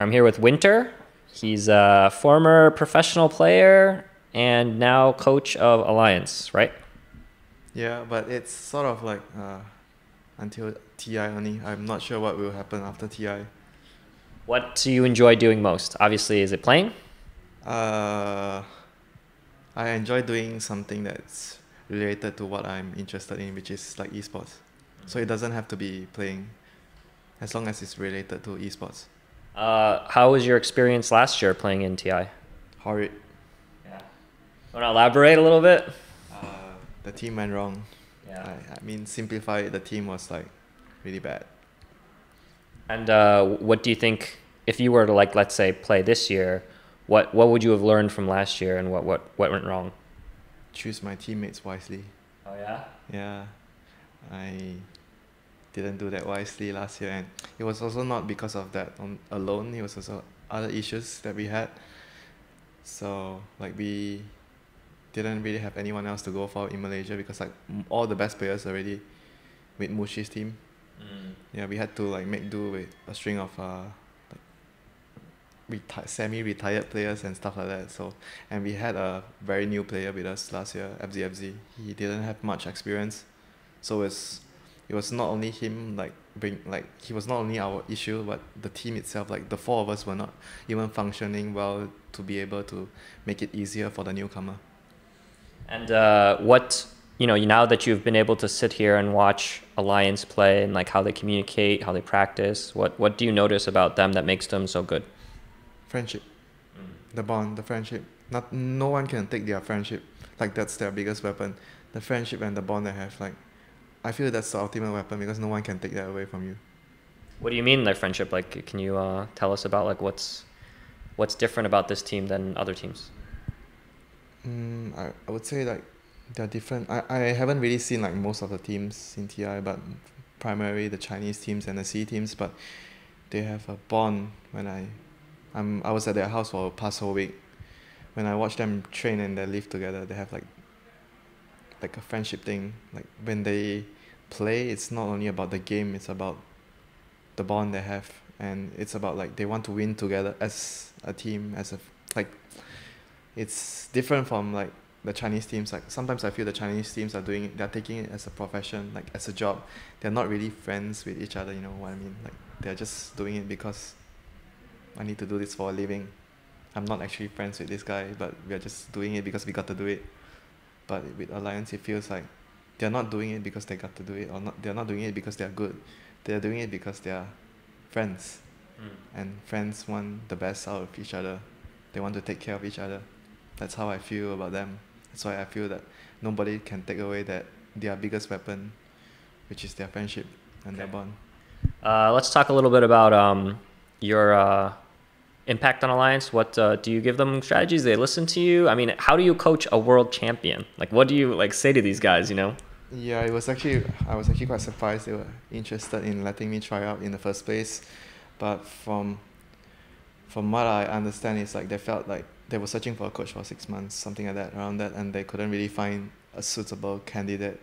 I'm here with WinteR. He's a former professional player and now coach of Alliance, right? Yeah, but it's sort of like until TI only. I'm not sure what will happen after TI. What do you enjoy doing most? Obviously, is it playing? Uh, I enjoy doing something that's related to what I'm interested in, which is like esports. So it doesn't have to be playing, as long as it's related to esports. How was your experience last year playing in TI? Horrid. Yeah. Want to elaborate a little bit? The team went wrong. Yeah. I mean, simplify it, the team was like really bad. And what do you think, if you were to, like, let's say, play this year, what would you have learned from last year and what went wrong? Choose my teammates wisely. Oh, yeah? Yeah, I didn't do that wisely last year, and it was also not because of that alone. It was also other issues that we had. So like we didn't really have anyone else to go for in Malaysia because like all the best players already with Mushi's team. Yeah, we had to like make do with a string of semi-retired players and stuff like that. So, and we had a very new player with us last year, FZ. He didn't have much experience, so it was not only him he was not only our issue, but the team itself. Like the four of us were not even functioning well to be able to make it easier for the newcomer. And now that you've been able to sit here and watch Alliance play and like how they communicate, how they practice, what do you notice about them that makes them so good? Friendship, the bond, the friendship. No one can take their friendship. Like that's their biggest weapon. The friendship and the bond they have. Like I feel that's the ultimate weapon because no one can take that away from you. What do you mean, like friendship? Like, can you tell us about like what's different about this team than other teams? I would say like they're different. I haven't really seen like most of the teams in TI, but primarily the Chinese teams and the C teams. But they have a bond. I was at their house for the past whole week. When I watch them train and they live together, they have like a friendship thing. Like when they play, it's not only about the game. It's about the bond they have, and it's about like they want to win together as a team, like it's different from like the Chinese teams. Like sometimes I feel the Chinese teams they're taking it as a profession, like as a job. They're not really friends with each other, you know what I mean? Like they're just doing it because I need to do this for a living. I'm not actually friends with this guy, but we're just doing it because we got to do it. But with Alliance it feels like they're not doing it because they got to do it, or not they're not doing it because they're good. They're doing it because they're friends. And friends want the best out of each other. They want to take care of each other. That's how I feel about them. That's why I feel that nobody can take away their biggest weapon, which is their friendship and their bond. Let's talk a little bit about your impact on Alliance. What do you give them strategies? They listen to you. I mean, how do you coach a world champion? Like, what do you like say to these guys? You know? Yeah, I was actually quite surprised they were interested in letting me try out in the first place, but from what I understand, it's like they felt like they were searching for a coach for 6 months, something like that, around that, and they couldn't really find a suitable candidate.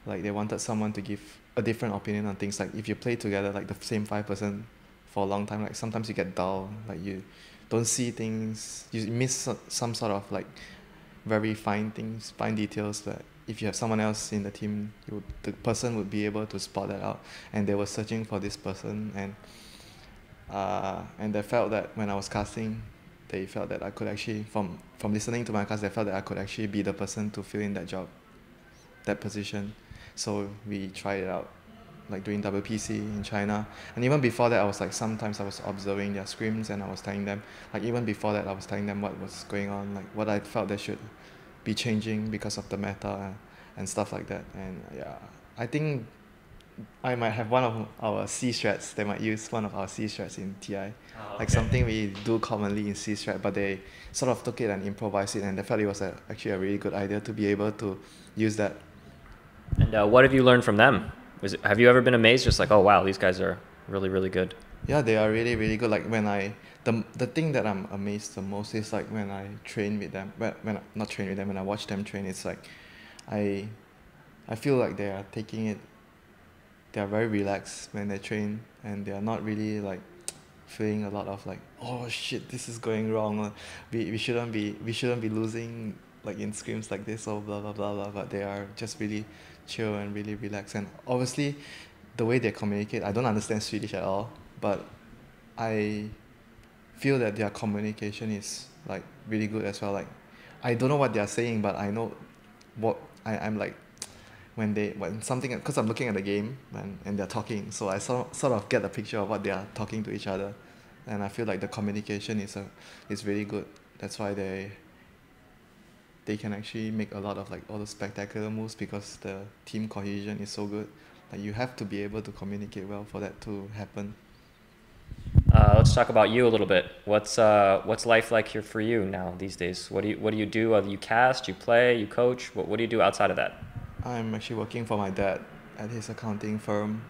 Like they wanted someone to give a different opinion on things. Like if you play together, like the same 5% for a long time, like sometimes you get dull, like you don't see things, you miss some sort of like very fine things, fine details that if you have someone else in the team, the person would be able to spot that out. And they were searching for this person, and they felt that when I was casting, they felt that I could actually, from listening to my cast, they felt that I could actually be the person to fill in that job, that position. So we tried it out, like doing WPC in China. And even before that, I was like, sometimes I was observing their scrims and I was telling them, like even before that, I was telling them what was going on, like what I felt they should be changing because of the meta and stuff like that. And yeah, I think I might have one of our C strats. They might use one of our C strats in TI. Oh, Like okay. something we do commonly in C strat, but they sort of took it and improvised it, and they felt it was actually a really good idea to be able to use that. And what have you learned from them? Have you ever been amazed, just like, oh wow, these guys are really really good? Yeah, they are really really good. Like the thing that I'm amazed the most is like when I train with them. When I, not train with them, when I watch them train, it's like I I feel like they are taking it. They are very relaxed when they train, and they are not really like feeling a lot of like, oh shit, this is going wrong. We shouldn't be losing like in scrims like this or blah blah blah blah. But they are just really chill and really relaxed. And obviously, the way they communicate, I don't understand Swedish at all, but I feel that their communication is like really good as well. Like, I don't know what they are saying, but I know what I'm like when something, because I'm looking at the game and they're talking, so I sort of get a picture of what they are talking to each other, and I feel like the communication is really good. That's why they can actually make a lot of like all the spectacular moves because the team cohesion is so good. Like, you have to be able to communicate well for that to happen. Let's talk about you a little bit. What's life like here for you now these days? What do you do? You cast, you play, you coach? What do you do outside of that? I'm actually working for my dad at his accounting firm.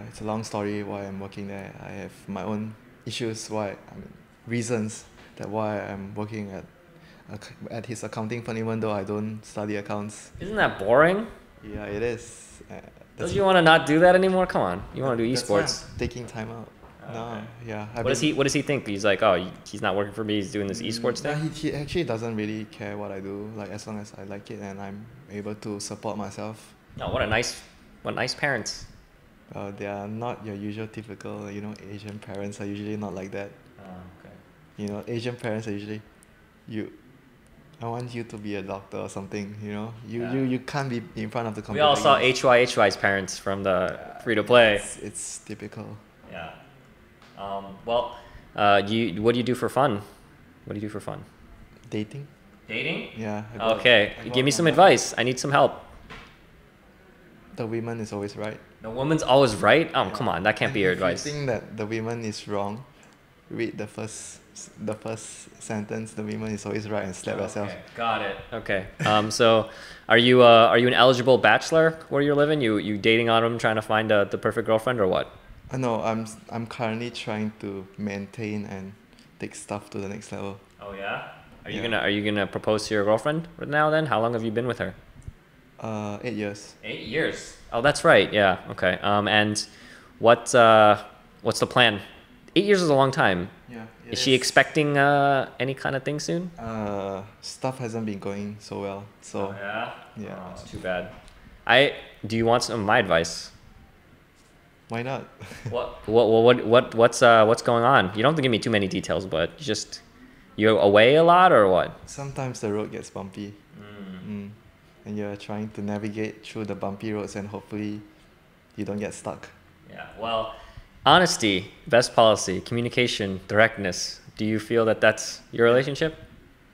It's a long story why I'm working there. I have my own issues reasons that why I'm working at his accounting firm, even though I don't study accounts. Isn't that boring? Yeah, it is. Don't you want to not do that anymore? Come on, you want to do That's why esports. I'm taking time out. No, Okay. yeah. What does he think? He's like, oh, he's not working for me. He's doing this esports thing. Yeah, he actually doesn't really care what I do. Like, as long as I like it and I'm able to support myself. Oh, what nice parents. They are not your usual typical, Asian parents are usually not like that. Oh, okay. Asian parents are usually, I want you to be a doctor or something, You can't be in front of the computer. We all saw HY's parents from the free to play. It's typical. Yeah. Well, what do you do for fun? What do you do for fun? Dating? Dating? Yeah. Okay. Give me some advice. I need some help. The woman is always right. The woman's always right? Oh, come on. That can't be your advice. If you think that the woman is wrong, read the first sentence. The woman is always right, and slap yourself. Got it. Okay. So are you an eligible bachelor where you're living? You dating on them, trying to find the perfect girlfriend, or what? No, I'm currently trying to maintain and take stuff to the next level. Oh yeah? Are you gonna propose to your girlfriend right now then? How long have you been with her? 8 years. 8 years. Oh, that's right. Yeah. Okay. And what's the plan? 8 years is a long time. Yeah. Is she expecting any kind of thing soon? Stuff hasn't been going so well. So Oh, yeah. yeah. Oh, it's too bad. Do you want some of my advice? Why not? What's going on? You don't have to give me too many details, but you're away a lot or what? Sometimes the road gets bumpy. And you're trying to navigate through the bumpy roads, and hopefully you don't get stuck. Yeah. Well, honesty, best policy, communication, directness. Do you feel that that's your relationship?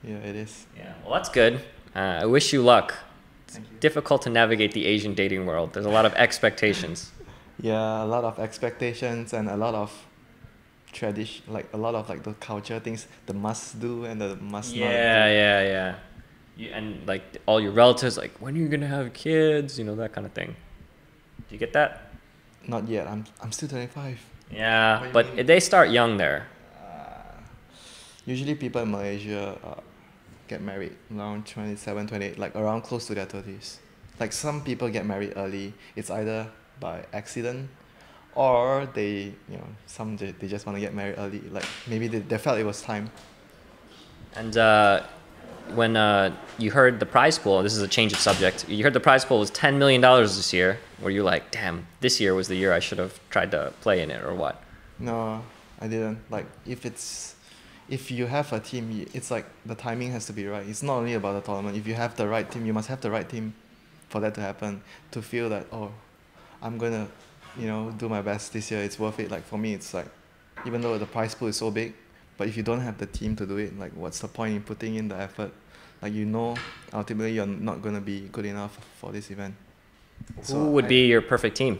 Yeah, it is. Yeah. Well, that's good. I wish you luck. It's Thank you. difficult to navigate the Asian dating world. There's a lot of expectations. Yeah, a lot of expectations and a lot of tradition, like a lot of like the culture things, the must do and the must not do. Yeah. And like all your relatives, like, when are you gonna have kids? That kind of thing. Do you get that? Not yet. I'm still 25. Yeah, What do you but mean? they start young there. Usually people in Malaysia get married around 27, 28, like around close to their 30s. Like, some people get married early. It's either by accident or they just want to get married early. Like, maybe they felt it was time. And when you heard the prize pool, this is a change of subject, you heard the prize pool was $10 million this year, were you like, damn, this year was the year I should have tried to play in it, or what? No, I didn't. Like, if you have a team, it's like the timing has to be right. It's not only about the tournament. If you have the right team, you must have the right team for that to happen, to feel that, oh, I'm gonna do my best this year, it's worth it. Like, for me, it's like, even though the prize pool is so big, but if you don't have the team to do it, like, what's the point in putting in the effort? Like, ultimately you're not gonna be good enough for this event. Who would be your perfect team?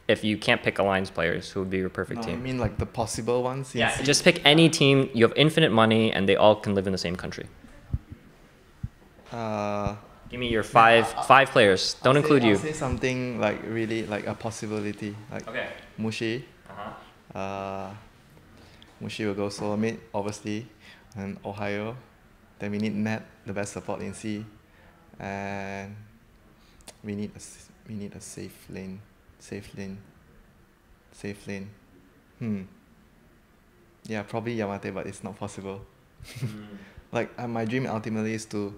If you can't pick Alliance players, who would be your perfect I team? mean, like, the possible ones. Yeah, just pick any team. You have infinite money, and they all can live in the same country. Give me your five players. Don't include you. I'll say something like really like a possibility. Like, Okay. Mushi. Mushi will go solo mid, obviously, and Ohio. Then we need Nat, the best support in C, and we need a safe lane. Yeah, probably Yamate, but it's not possible. Mm. Like my dream ultimately is to,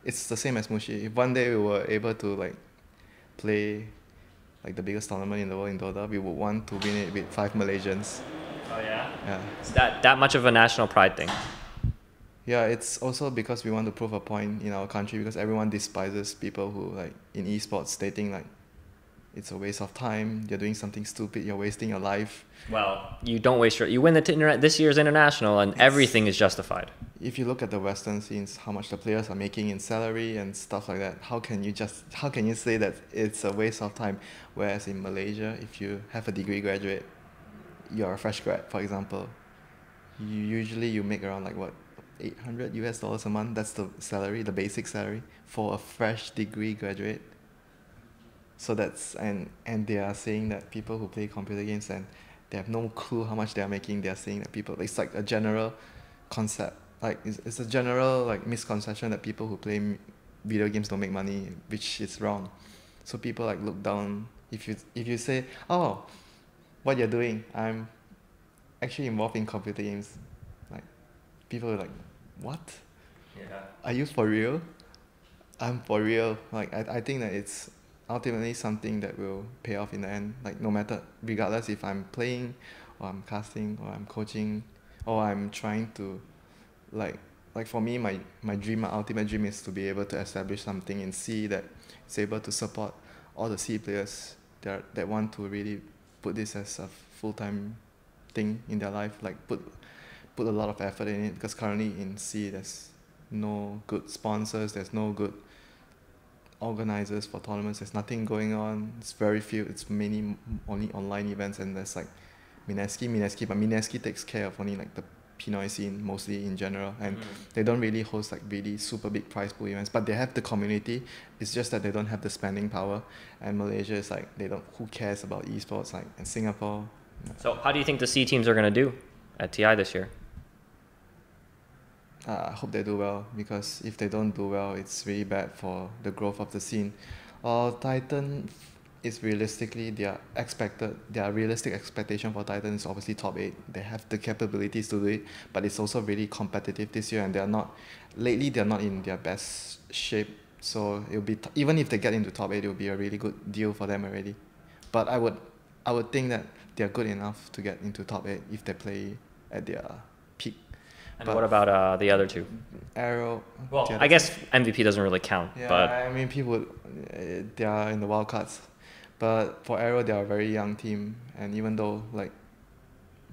it's the same as Mushi. If one day we were able to like play like the biggest tournament in the world in Dota, we would want to win it with 5 Malaysians. Oh yeah. Yeah. It's that much of a national pride thing. Yeah, it's also because we want to prove a point in our country, because everyone despises people who like in esports stating like it's a waste of time, you're doing something stupid, you're wasting your life. Well, you don't waste your. You win this year's international, and everything is justified. If you look at the Western scenes, how much the players are making in salary and stuff like that, how can you say that it's a waste of time? Whereas in Malaysia, if you have a degree graduate, you're a fresh grad, for example, you make around like what, $800 a month. That's the salary, the basic salary for a fresh degree graduate. So that's, and they are saying that people who play computer games and they have no clue how much they are making. They are saying that people, it's like a general concept, like it's a general like misconception that people who play video games don't make money, which is wrong. So people like look down if you say, oh, what you're doing, I'm actually involved in computer games, like people are like, what? Yeah. Are you for real? I'm for real. Like I think that it's ultimately something that will pay off in the end. Like no matter, regardless if I'm playing, or I'm casting, or I'm coaching, or I'm trying to, like for me, my dream, my ultimate dream is to be able to establish something in C that is able to support all the C players that want to really put this as a full-time thing in their life. Like put a lot of effort in it, because currently in C there's no good sponsors, there's no good organizers for tournaments, there's nothing going on, it's very few, it's mainly only online events, and there's like Mineski, but Mineski takes care of only like the Pinoy scene mostly in general, and they don't really host like really super big prize pool events, but they have the community. It's just that they don't have the spending power, and Malaysia is like, they don't, who cares about esports, like, and Singapore. So how do you think the C teams are going to do at TI this year? I hope they do well, because if they don't do well, it's really bad for the growth of the scene. Titan is realistically, their realistic expectation for Titan is obviously top 8. They have the capabilities to do it, but it's also really competitive this year, and they're not in their best shape. So it'll be even if they get into top 8, it'll be a really good deal for them already. But I would think that they're good enough to get into top 8 if they play at their peak. And what about the other two? Arrow. Well, I guess MVP doesn't really count. Yeah, but I mean, people, they are in the wild cards. But for Arrow, they are a very young team, and even though like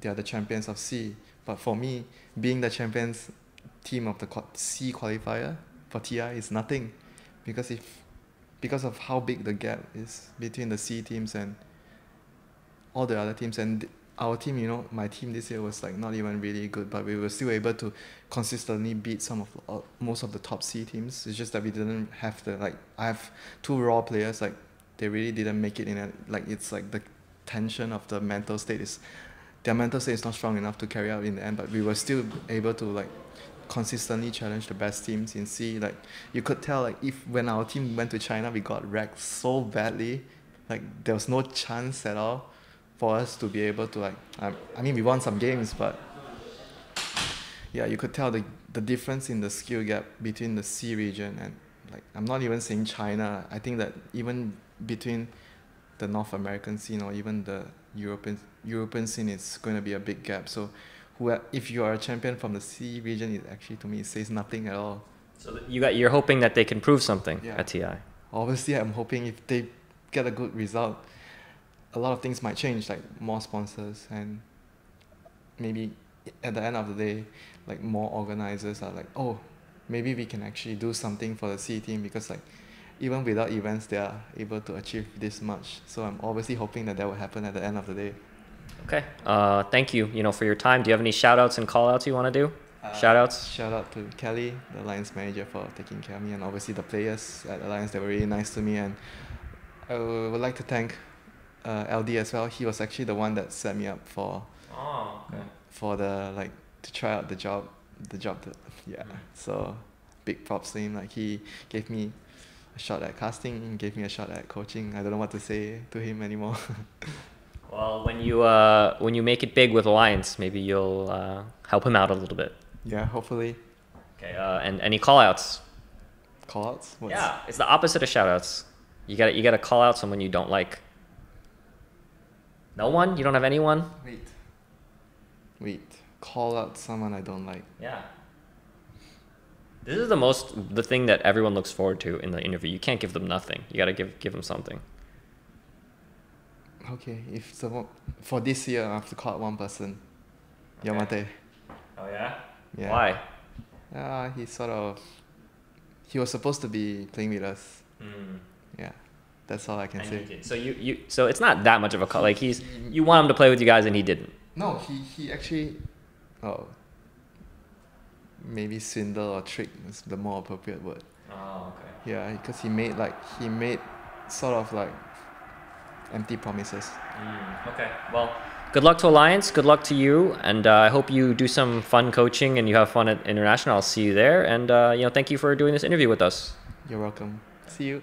they are the champions of C, but for me, being the champions team of the C qualifier for TI is nothing, because of how big the gap is between the C teams and all the other teams. And our team, my team this year was like not even really good, but we were still able to consistently beat most of the top C teams. It's just that we didn't have I have 2 raw players, like they really didn't make it in it's like the tension of the mental state is, their mental state is not strong enough to carry out in the end, but we were still able to like consistently challenge the best teams in C. Like you could tell, like if when our team went to China, we got wrecked so badly, like there was no chance at all for us to be able to I mean we won some games, but yeah, you could tell the difference in the skill gap between the C region and, like, I'm not even saying China. I think that even between the North American scene or even the European scene, it's going to be a big gap. So if you are a champion from the C region, it actually, to me, it says nothing at all. So you're hoping that they can prove something Yeah. at TI. Obviously, I'm hoping if they get a good result, a lot of things might change, like more sponsors, and maybe at the end of the day, like more organizers are like, oh, maybe we can actually do something for the C team, because like even without events, they are able to achieve this much. So I'm obviously hoping that will happen at the end of the day. Okay. Thank you, for your time. Do you have any shout outs and call outs you want to do? Shout outs? Shout out to Kelly, the Alliance manager, for taking care of me, and obviously the players at Alliance, they were really nice to me. And I would like to thank LD as well. He was actually the one that set me up for the to try out the job. So big props to him. Like he gave me a shot at casting, gave me a shot at coaching. I don't know what to say to him anymore. Well, when you make it big with Alliance, maybe you'll help him out a little bit. Yeah, hopefully. Okay. And any call outs? Call outs? Yeah, it's the opposite of shout outs. You gotta call out someone you don't like. No one? You don't have anyone? Wait. Call out someone I don't like. Yeah. This is the thing that everyone looks forward to in the interview. You can't give them nothing. You gotta give them something. Okay, if someone for this year I have to call out one person. Okay. Yamate. Oh yeah? Yeah. Why? He was supposed to be playing with us. Mm. Yeah. That's all I can say. So it's not that much of a call. Like you want him to play with you guys and he didn't. No, he actually maybe swindle or trick is the more appropriate word. Oh, okay. Yeah, because he made sort of like empty promises. Okay. Well, good luck to Alliance. Good luck to you, and I hope you do some fun coaching and you have fun at International. I'll see you there, and thank you for doing this interview with us. You're welcome. See you.